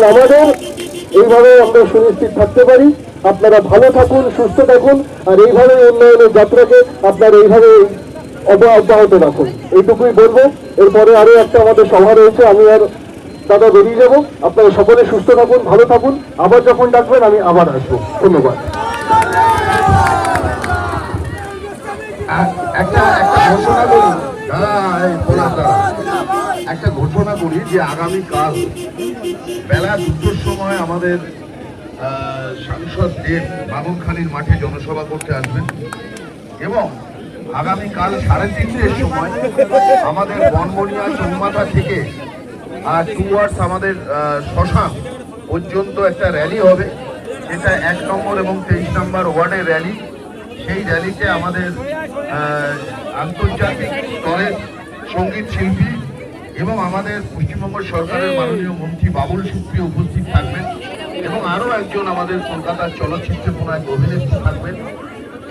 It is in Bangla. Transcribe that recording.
যেন আমাদের এইভাবে আমরা সুনিশ্চিত থাকতে পারি। আপনারা ভালো থাকুন, সুস্থ থাকুন, আর এইভাবে উন্নয়নের যাত্রাকে আপনারা এইভাবে অব্যাহত রাখুন, এইটুকুই বলবো। এরপরে আরো একটা আমাদের সভা রয়েছে, আমি আর দাদা বেরিয়ে যাবো। আপনারা সকলে সুস্থ থাকুন, ভালো থাকুন, আবার যখন ডাকবেন আমি আবার আসবো। ধন্যবাদ। একটা ঘোষণা করি দাদা, একটা ঘোষণা করি যে আগামীকাল বেলা 2টোর সময় আমাদের সাংসদ দেব বামনখালীর মাঠে জনসভা করতে আসবেন এবং আগামীকাল 3:30-এর সময় আমাদের বনবনিয়া চৌমাথা থেকে টুয়ার্ডস আমাদের শ্মশান পর্যন্ত একটা র্যালি হবে। এটা 1 নম্বর এবং 23 নম্বর ওয়ার্ডের র্যালি। সেই র্যালিতে আমাদের আন্তর্জাতিক স্তরের সঙ্গীত শিল্পী এবং আমাদের পশ্চিমবঙ্গ সরকারের মাননীয় মন্ত্রী বাবুল সুপ্রিয় উপস্থিত থাকবেন এবং আরও একজন আমাদের কলকাতার চলচ্চিত্রে কোনো এক অভিনেত্রী থাকবেন।